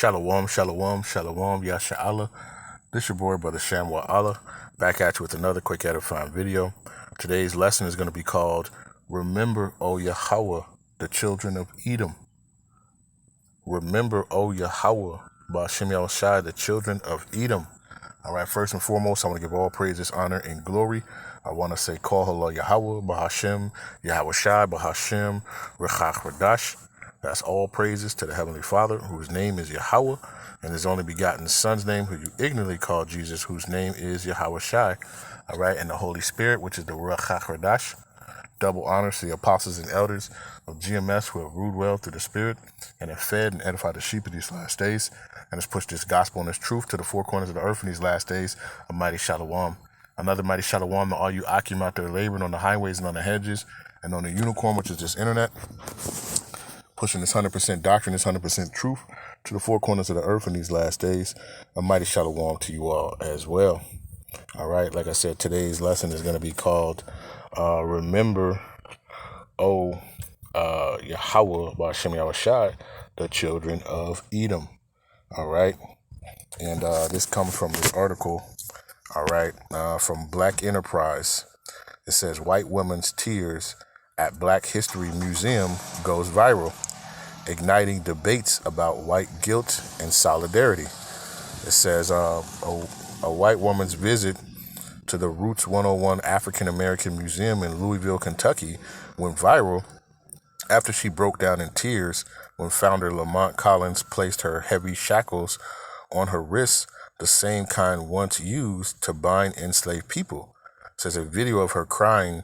Shalom, shalom, shalom, Yasha'Allah. This your boy, Brother Shamwa Allah, back at you with another quick edifying video. Today's lesson is going to be called, Remember, O Yahawah, the children of Edom. Remember, O Yahawah, Bahasham Yahawashi, the children of Edom. All right, first and foremost, I want to give all praises, honor, and glory. I want to say, call Halal Yahawah, Bahasham, Yahawashi, Bahasham, Qadash. That's all praises to the Heavenly Father, whose name is Yahawah, and his only begotten Son's name, who you ignorantly call Jesus, whose name is Yahawashi. All right, and the Holy Spirit, which is the Rawchaa. Double honors to the apostles and elders of GMS who have ruled well through the Spirit and have fed and edified the sheep of these last days, and has pushed this gospel and this truth to the four corners of the earth in these last days. A mighty shalom. Another mighty shalom to all you Akim out there laboring on the highways and on the hedges and on the unicorn, which is this internet, pushing this 100% doctrine, this 100% truth to the four corners of the earth in these last days. A mighty shalom to you all as well. All right, like I said, today's lesson is going to be called Remember, O Yahawah, Bahasham Yahawashi, the children of Edom. All right, and this comes from this article, all right, from Black Enterprise. It says, White woman's tears at Black History Museum goes viral, igniting debates about white guilt and solidarity. It says a white woman's visit to the Roots 101 African American Museum in Louisville, Kentucky went viral after she broke down in tears when founder Lamont Collins placed her heavy shackles on her wrists, the same kind once used to bind enslaved people. It says a video of her crying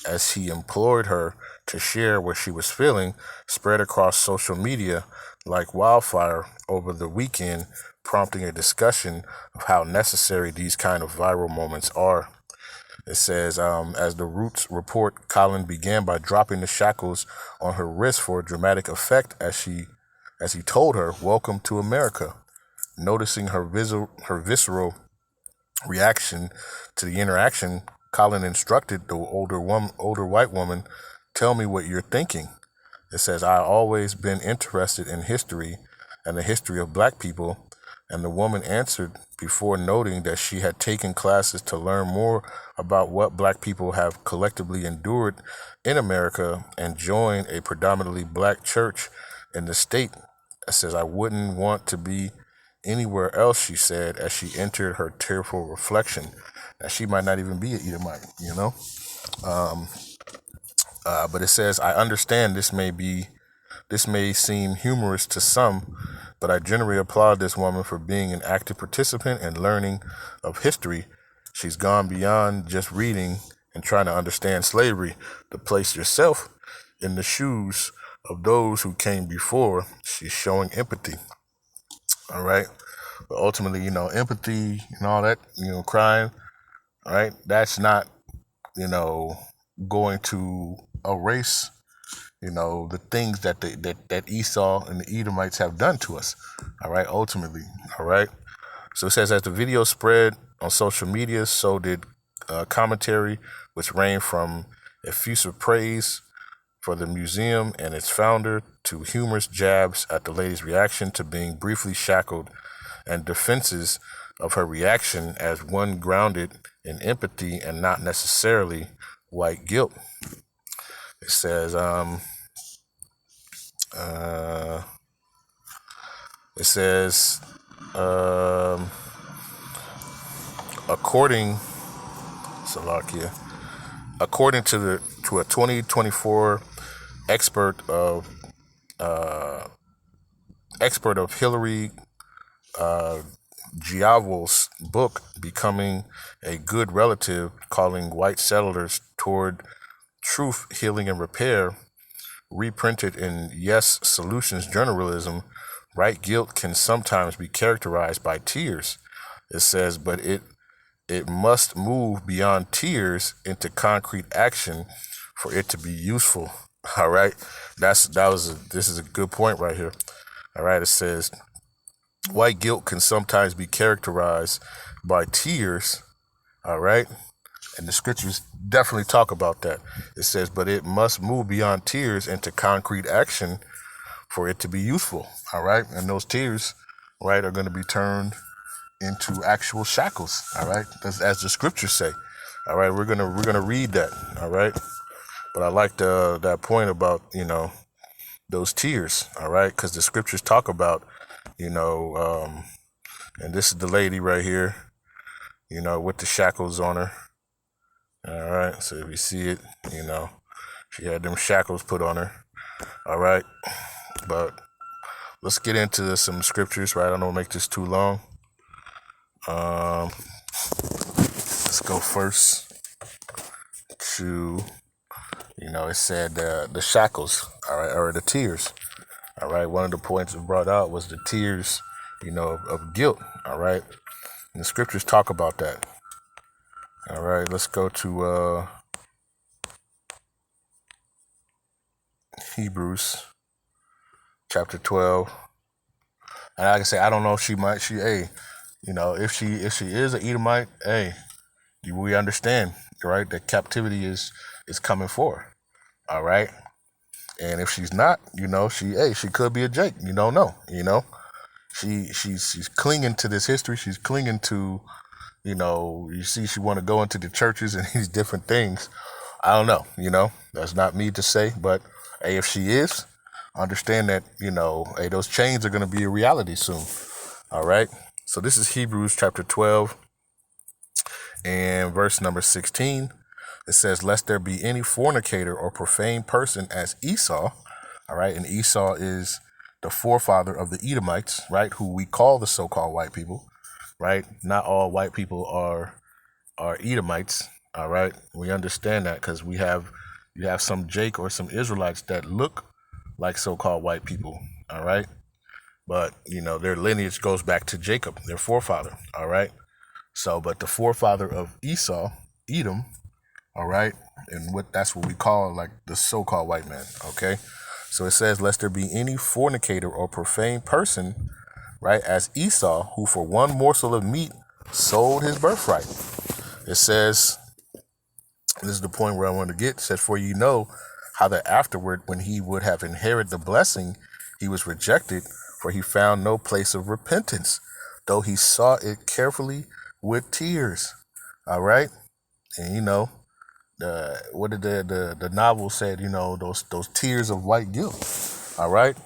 as he implored her to share what she was feeling spread across social media like wildfire over the weekend, prompting a discussion of how necessary these kind of viral moments are. It says, as the Roots report, Colin began by dropping the shackles on her wrist for a dramatic effect as he told her, "Welcome to America." Noticing her visceral reaction to the interaction, Colin instructed the older white woman, "Tell me what you're thinking." It says, "I've always been interested in history and the history of Black people." And the woman answered before noting that she had taken classes to learn more about what Black people have collectively endured in America and joined a predominantly Black church in the state. It says, "I wouldn't want to be anywhere else," she said, as she entered her tearful reflection. Now, she might not even be an Edomite, you know? But it says, "I understand this may seem humorous to some, but I generally applaud this woman for being an active participant in learning of history. She's gone beyond just reading and trying to understand slavery to place yourself in the shoes of those who came before. She's showing empathy." All right. But ultimately, empathy and all that, crying, all right, that's not, going to erase the things that Esau and the Edomites have done to us. All right, ultimately. All right. So it says, as the video spread on social media, so did commentary, which ranged from effusive praise for the museum and its founder to humorous jabs at the lady's reaction to being briefly shackled and defenses of her reaction as one grounded in empathy and not necessarily white guilt. It says, according to a 2024 expert of Hillary Giavos' book, Becoming a Good Relative, calling white settlers toward truth, healing, and repair, reprinted in Yes Solutions Journalism, right guilt can sometimes be characterized by tears. It says, but it must move beyond tears into concrete action for it to be useful. All right, this is a good point right here. All right, it says, white guilt can sometimes be characterized by tears. All right, and the scriptures definitely talk about that. It says, but it must move beyond tears into concrete action for it to be useful. All right, and those tears right, are going to be turned into actual shackles. All right, as the scriptures say. All right, we're gonna read that. All right, but I like that point about those tears. All right, because the scriptures talk about and this is the lady right here. With the shackles on her. All right, so if you see it, she had them shackles put on her. All right, but let's get into some scriptures. Right, I don't want to make this too long. Let's go first to, it said the shackles, all right, or the tears. All right, one of the points it brought out was the tears, of guilt. All right, and the scriptures talk about that. All right, let's go to Hebrews chapter 12. And like I say, I don't know if if she is an Edomite, we understand, right, that captivity is coming for her. All right. And if she's not, she could be a Jake. You don't know, She's clinging to this history. She's clinging to, you see she want to go into the churches and these different things. I don't know, that's not me to say, but if she is, understand that, those chains are going to be a reality soon. All right. So this is Hebrews chapter 12 and verse number 16. It says, lest there be any fornicator or profane person as Esau. All right. And Esau is the forefather of the Edomites, right? Who we call the so-called white people, right? Not all white people are Edomites. All right. We understand that because you have some Jake or some Israelites that look like so-called white people. All right. But, their lineage goes back to Jacob, their forefather. All right. So, but the forefather of Esau, Edom, all right, and that's what we call like the so-called white man. Okay. So it says, lest there be any fornicator or profane person, right, as Esau, who for one morsel of meat sold his birthright. It says, this is the point where I want to get, it says, for you know how that afterward, when he would have inherited the blessing, he was rejected, for he found no place of repentance, though he sought it carefully with tears. All right. And what did the novel said, those tears of white guilt. All right.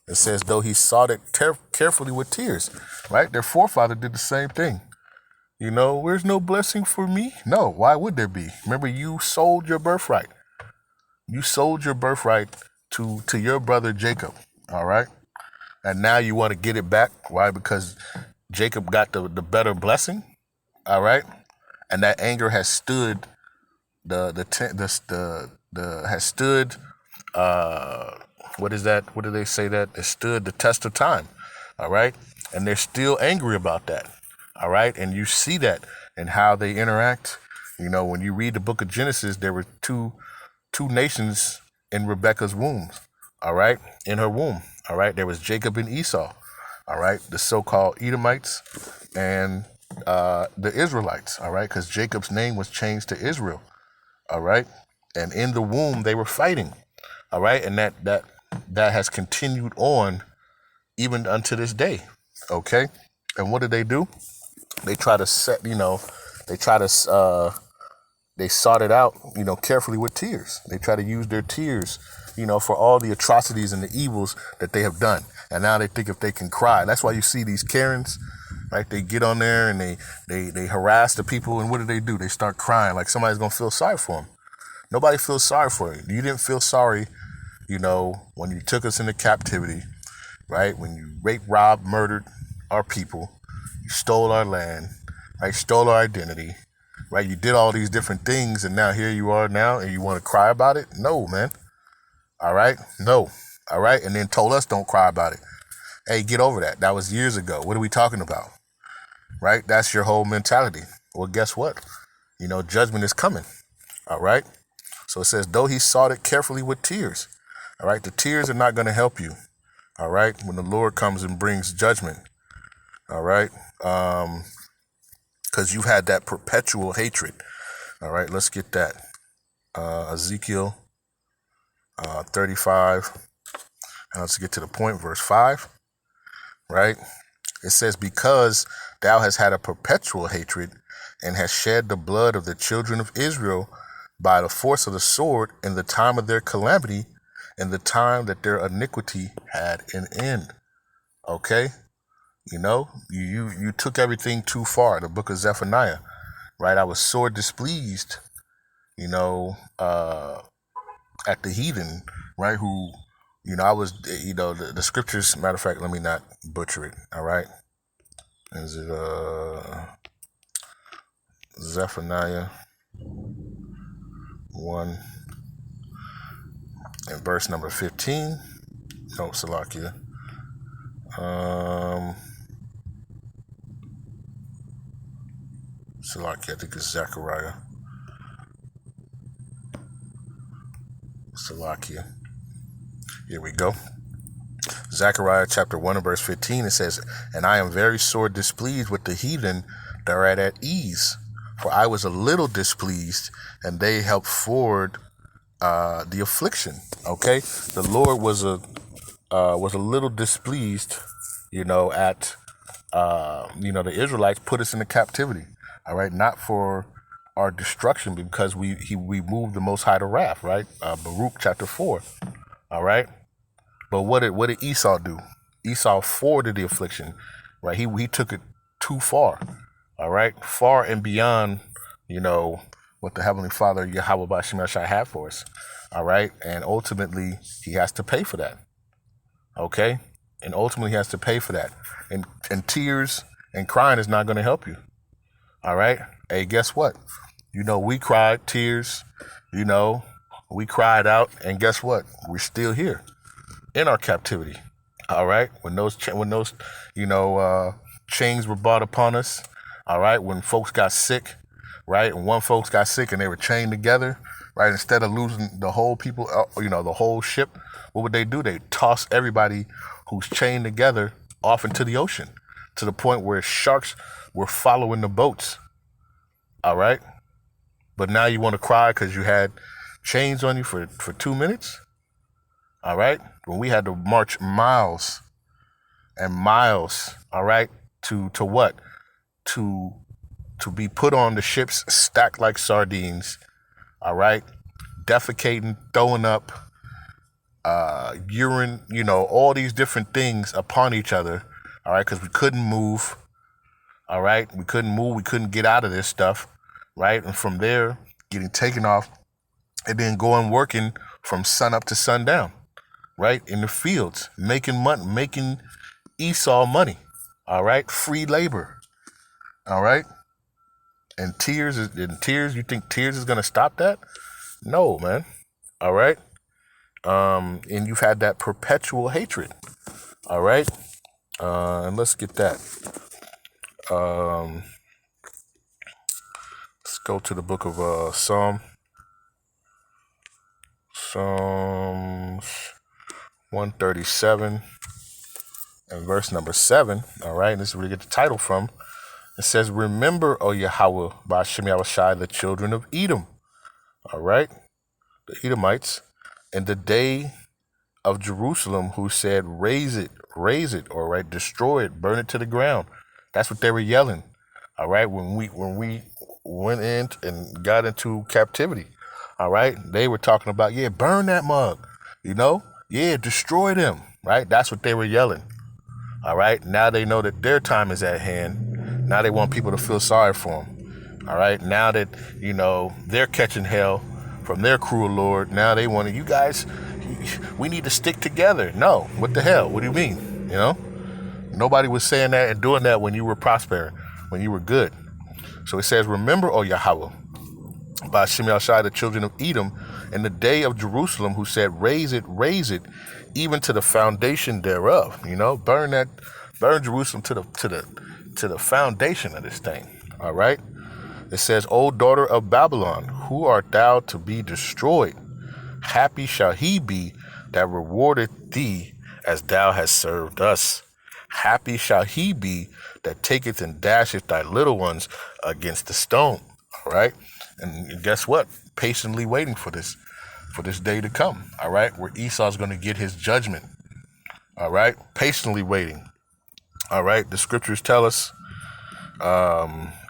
It says, though he sought it carefully with tears. Right. Their forefather did the same thing. Where's no blessing for me? No. Why would there be? Remember, you sold your birthright. You sold your birthright to your brother Jacob. All right. And now you want to get it back. Why? Because Jacob got the better blessing. All right. And that anger has stood has stood what is that? What do they say that? It stood the test of time. All right. And they're still angry about that. All right. And you see that in how they interact. When you read the book of Genesis, there were two nations in Rebekah's womb. All right. In her womb. All right. There was Jacob and Esau. All right. The so-called Edomites and the Israelites. All right. Because Jacob's name was changed to Israel. All right. And in the womb, they were fighting. All right. And that has continued on even unto this day. Okay. And what do? They try to they sought it out, carefully with tears. They try to use their tears, for all the atrocities and the evils that they have done. And now they think if they can cry. That's why you see these Karens, right? They get on there and they harass the people. And what do? They start crying like somebody's going to feel sorry for them. Nobody feels sorry for you. You didn't feel sorry, when you took us into captivity, right? When you raped, robbed, murdered our people, you stole our land, right? Stole our identity, right? You did all these different things, and now here you are now, and you want to cry about it? No, man. All right? No. All right? And then told us don't cry about it. Hey, get over that. That was years ago. What are we talking about? Right? That's your whole mentality. Well, guess what? Judgment is coming. All right? So it says, though he sought it carefully with tears. All right? The tears are not going to help you. All right? When the Lord comes and brings judgment. All right? Because you've had that perpetual hatred. All right? Let's get that. Ezekiel 35. And let's get to the point, verse 5. Right? It says, because thou hast had a perpetual hatred, and hast shed the blood of the children of Israel by the force of the sword in the time of their calamity, in the time that their iniquity had an end. Okay? You took everything too far. The book of Zephaniah, right? I was sore displeased, at the heathen, right? Who, I was, the scriptures, matter of fact, let me not butcher it, all right? Is it Zephaniah 1 and verse number 15? No, Salakia. Salakia, I think it's Zechariah. Salakia. Here we go. Zechariah chapter 1 and verse 15, it says, and I am very sore displeased with the heathen that are at ease, for I was a little displeased, and they helped forward the affliction. Okay? The Lord was a little displeased, at the Israelites put us into captivity. All right, not for our destruction, because we moved the Most High to wrath. Right, Baruch chapter 4. All right, but what did Esau do? Esau forwarded the affliction. Right, he took it too far. All right, far and beyond, what the Heavenly Father Yahawah Bahasham had for us. All right, and ultimately he has to pay for that. Okay, and ultimately he has to pay for that. And tears and crying is not going to help you. All right. Hey, guess what? We cried tears, we cried out, and guess what? We're still here in our captivity. All right. When those chains were brought upon us. All right. When folks got sick, right. And one folks got sick and they were chained together, right. Instead of losing the whole people, the whole ship, what would they do? They toss everybody who's chained together off into the ocean, to the point where sharks were following the boats. All right. But now you want to cry because you had chains on you for 2 minutes. All right. When we had to march miles and miles. All right. To what? To be put on the ships stacked like sardines. All right. Defecating, throwing up, urine, all these different things upon each other. All right. Because we couldn't move. All right. We couldn't move. We couldn't get out of this stuff. Right. And from there, getting taken off and then going working from sun up to sundown. Right. In the fields, making money, making Esau money. All right. Free labor. All right. And tears, you think tears is going to stop that? No, man. All right. And you've had that perpetual hatred. All right. And let's get that. Let's go to the book of Psalms 137 and verse number 7. All right. And this is where we get the title from. It says, remember, O Yahawah, Bahasham Yahawashi, the children of Edom. All right. The Edomites. In the day of Jerusalem, who said, raise it, all right, destroy it, burn it to the ground. That's what they were yelling. All right. When we went in and got into captivity. All right. They were talking about, yeah, burn that mug, yeah, destroy them. Right. That's what they were yelling. All right. Now they know that their time is at hand. Now they want people to feel sorry for them. All right. Now that, they're catching hell from their cruel Lord. Now they want to, you guys, we need to stick together. No. What the hell? What do you mean? Nobody was saying that and doing that when you were prospering, when you were good. So it says, remember, O Yahawah, Bahasham Yahawashi, the children of Edom, in the day of Jerusalem, who said, raise it, even to the foundation thereof. Burn Jerusalem to the foundation of this thing. All right. It says, O daughter of Babylon, who art thou to be destroyed? Happy shall he be that rewardeth thee as thou hast served us. Happy shall he be that taketh and dasheth thy little ones against the stone. All right. And guess what? Patiently waiting for this day to come. All right. Where Esau's going to get his judgment. All right. Patiently waiting. All right, the scriptures tell us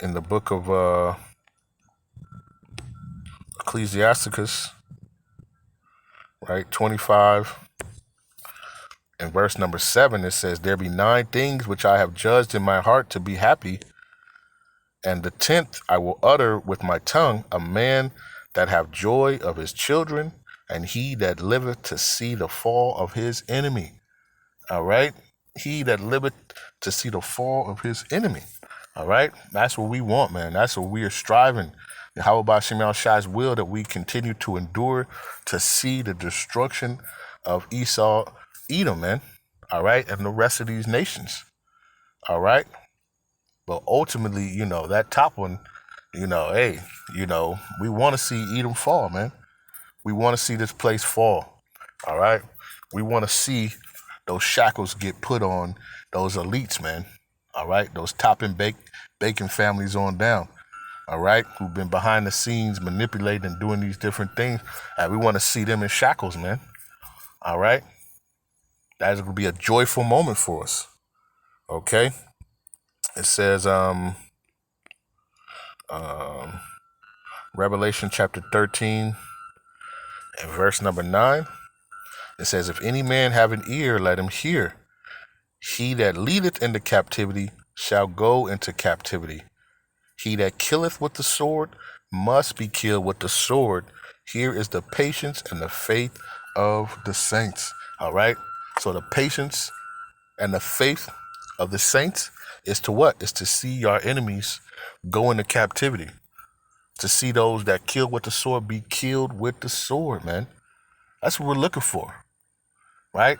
in the book of Ecclesiasticus, right, 25 and verse number 7, it says, there be 9 things which I have judged in my heart to be happy, and the 10th I will utter with my tongue, a man that have joy of his children, and he that liveth to see the fall of his enemy. All right? He that liveth to see the fall of his enemy. All right? That's what we want, man. That's what we are striving. How about Shemel Shai's will that we continue to endure to see the destruction of Esau, Edom, man. All right? And the rest of these nations. All right? But ultimately, that top one, hey, we want to see Edom fall, man. We want to see this place fall. All right? We want to see those shackles get put on those elites, man. All right? Those top and bacon families on down. All right? Who've been behind the scenes manipulating and doing these different things. And we want to see them in shackles, man. All right? That is going to be a joyful moment for us. Okay? It says, Revelation chapter 13 and verse number 9. It says, if any man have an ear, let him hear. He that leadeth into captivity shall go into captivity. He that killeth with the sword must be killed with the sword. Here is the patience and the faith of the saints. All right? So the patience and the faith of the saints is to what? Is to see our enemies go into captivity. To see those that kill with the sword be killed with the sword, man. That's what we're looking for, right?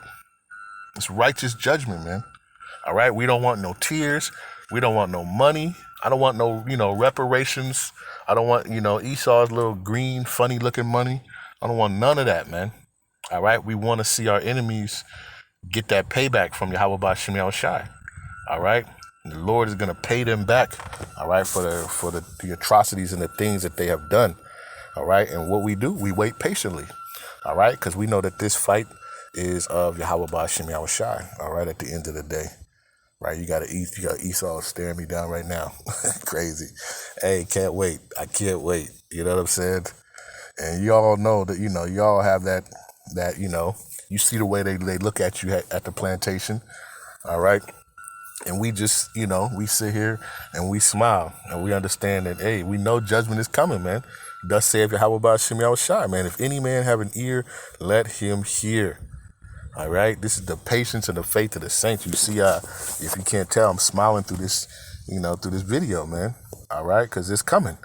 It's righteous judgment, man. All right? We don't want no tears. We don't want no money. I don't want no, reparations. I don't want, Esau's little green, funny-looking money. I don't want none of that, man. All right? We want to see our enemies get that payback from Yahawah Bahasham Yahawashi. All right? The Lord is going to pay them back, all right, for the atrocities and the things that they have done, all right? And what we do, we wait patiently, all right? Because we know that this fight is of Yahawah Bahasham Yahawashi, all right, at the end of the day, right? You got Esau staring me down right now. Crazy. Hey, can't wait. I can't wait. You know what I'm saying? And you all know that, y'all have that, you see the way they look at you at the plantation, all right? And we just, we sit here and we smile and we understand that, hey, we know judgment is coming, man. Thus saith Yahawah Bahasham Yahawashi, man. If any man have an ear, let him hear. All right? This is the patience and the faith of the saints. You see, if you can't tell, I'm smiling through this, through this video, man. All right? Because it's coming.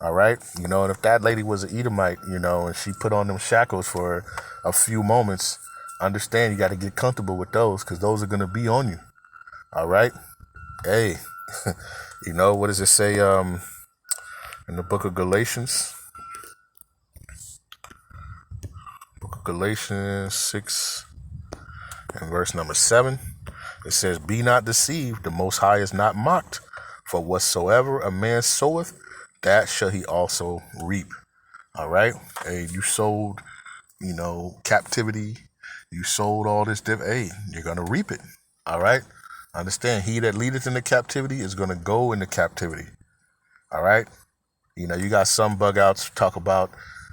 All right? And if that lady was an Edomite, and she put on them shackles for a few moments, understand you got to get comfortable with those because those are going to be on you. All right. Hey, what does it say in the book of Galatians? Book of Galatians 6 and verse number 7. It says, be not deceived, the Most High is not mocked. For whatsoever a man soweth, that shall he also reap. All right. Hey, you sold, captivity. You sold all this. Hey, you're going to reap it. All right. Understand, he that leadeth into captivity is going to go into captivity. All right? You got some bug outs talk about,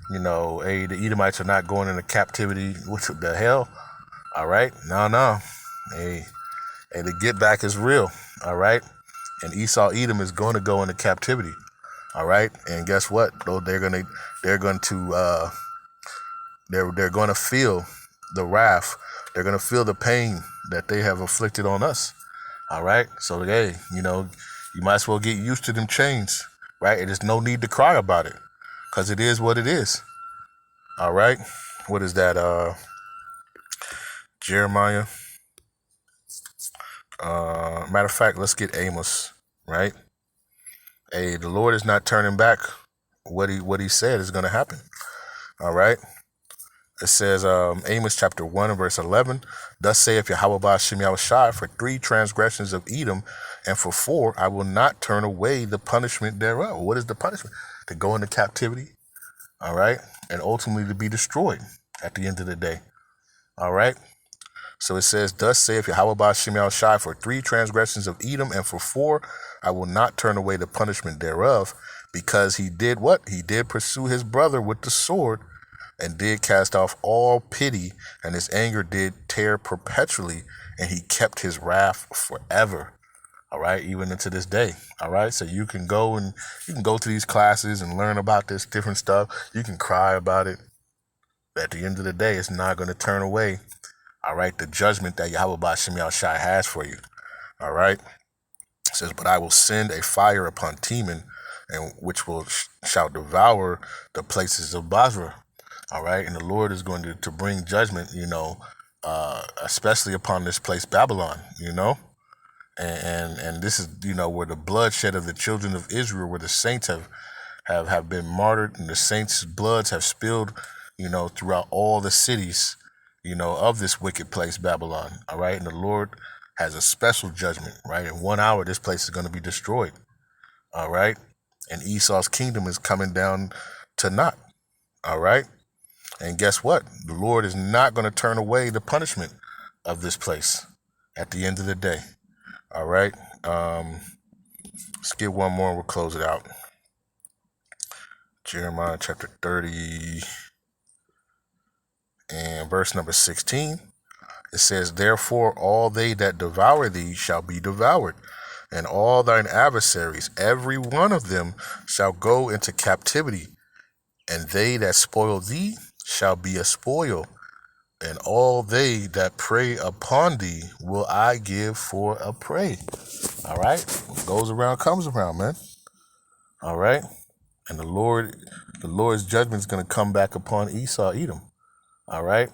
hey, the Edomites are not going into captivity. What the hell? All right? No. Hey, the get back is real. All right? And Esau, Edom is going to go into captivity. All right? And guess what? They're going to feel the wrath. They're going to feel the pain that they have inflicted on us. All right. So, hey, you might as well get used to them chains, right? And there's no need to cry about it because it is what it is. All right. What is that? Jeremiah. Matter of fact, let's get Amos, right? Hey, the Lord is not turning back what he said is going to happen. All right. It says, Amos chapter 1 and verse 11, thus saith Yahawah Bahasham Yahawashi, for 3 transgressions of Edom, and for 4, I will not turn away the punishment thereof. What is the punishment? To go into captivity, all right, and ultimately to be destroyed at the end of the day, all right? So it says, thus saith Yahawah Bahasham Yahawashi, for 3 transgressions of Edom, and for 4, I will not turn away the punishment thereof, because he did what? He did pursue his brother with the sword, and did cast off all pity, and his anger did tear perpetually, and he kept his wrath forever. All right, even into this day. All right, so you can go to these classes and learn about this different stuff. You can cry about it. But at the end of the day, it's not going to turn away. All right, the judgment that Yahawah Bahasham Yahawashi has for you. All right, it says, but I will send a fire upon Teman, and which shall devour the places of Basra. All right, and the Lord is going to bring judgment, especially upon this place Babylon, And this is, where the bloodshed of the children of Israel, where the saints have been martyred, and the saints' bloods have spilled, throughout all the cities, of this wicked place, Babylon. All right. And the Lord has a special judgment, right? In 1 hour, this place is going to be destroyed. All right. And Esau's kingdom is coming down to naught. All right. And guess what? The Lord is not going to turn away the punishment of this place at the end of the day. All right. Let's get one more and we'll close it out. Jeremiah chapter 30 and verse number 16. It says, therefore all they that devour thee shall be devoured, and all thine adversaries, every one of them, shall go into captivity, and they that spoil thee shall be a spoil, and all they that prey upon thee will I give for a prey. All right? What goes around comes around, man. All right? And the Lord's judgment is going to come back upon Esau, Edom. All right?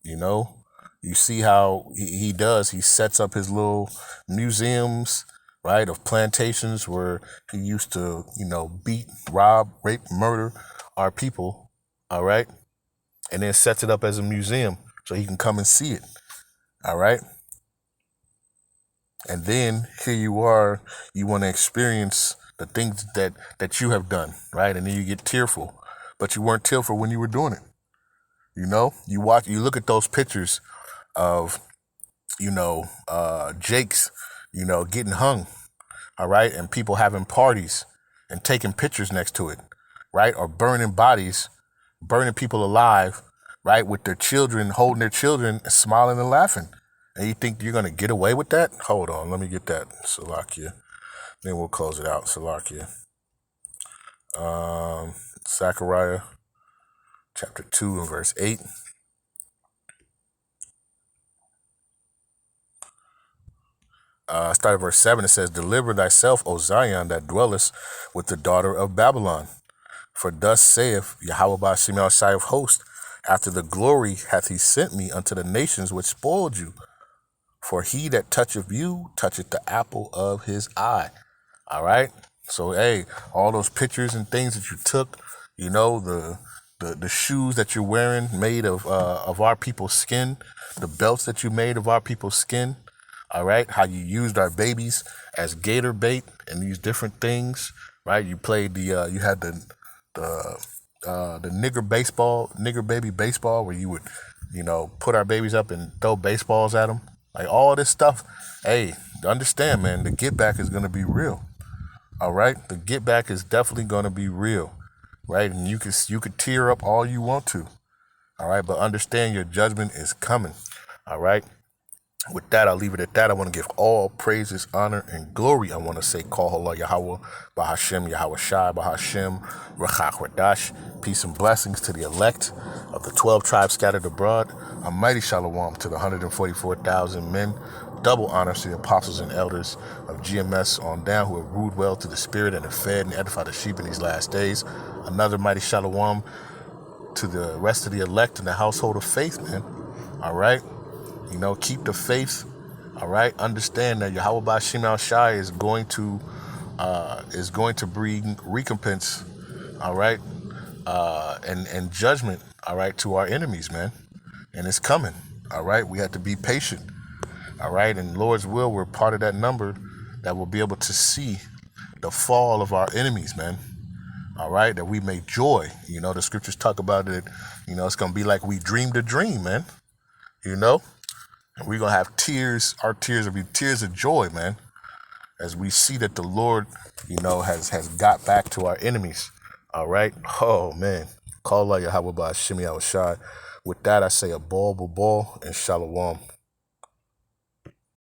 You see how he does. He sets up his little museums, right, of plantations where he used to, beat, rob, rape, murder our people. All right? And then sets it up as a museum so he can come and see it. All right? And then here you are, you want to experience the things that you have done, right? And then you get tearful. But you weren't tearful when you were doing it. You look at those pictures of, Jake's, getting hung, all right? And people having parties and taking pictures next to it, right? Or burning bodies, burning people alive, right? With their children, holding their children, smiling and laughing. And you think you're going to get away with that? Hold on, let me get that, Salakia. Then we'll close it out, Salakia. Zechariah chapter 2 and verse 8. Start at verse 7. It says, deliver thyself, O Zion, that dwellest with the daughter of Babylon. For thus saith Yahawah Bahasham Yahawashi of hosts, after the glory hath he sent me unto the nations which spoiled you. For he that toucheth you toucheth the apple of his eye. All right? So, hey, all those pictures and things that you took, the shoes that you're wearing made of our people's skin, the belts that you made of our people's skin, all right? How you used our babies as gator bait and these different things, right? You played you had the nigger baby baseball where you would, put our babies up and throw baseballs at them. Like all this stuff, hey, understand, man, the get back is going to be real. All right? The get back is definitely going to be real, right? And you could tear up all you want to. All right? But understand your judgment is coming. All right? With that, I'll leave it at that. I want to give all praises, honor, and glory. I want to say, call Halal Yahawah, Bahasham, Yahawashi, Bahasham, Rawchaa, Qadash. Peace and blessings to the elect of the 12 tribes scattered abroad. A mighty shalom to the 144,000 men. Double honors to the apostles and elders of GMS on down who have ruled well to the spirit and have fed and edified the sheep in these last days. Another mighty shalom to the rest of the elect in the household of faith, man. All right? Keep the faith. All right. Understand that Yahawah Bahasham Yahawashi is going to bring recompense. All right. And judgment. All right. To our enemies, man. And it's coming. All right. We have to be patient. All right. And Lord's will, we're part of that number that will be able to see the fall of our enemies, man. All right. That we may joy. The scriptures talk about it. It's going to be like we dreamed a dream, man. We're going to have tears. Our tears will be tears of joy, man, as we see that the Lord, has got back to our enemies. All right. Oh, man. Call Yahawah Bahasham Yahawashi. With that, I say a ball, and shalom.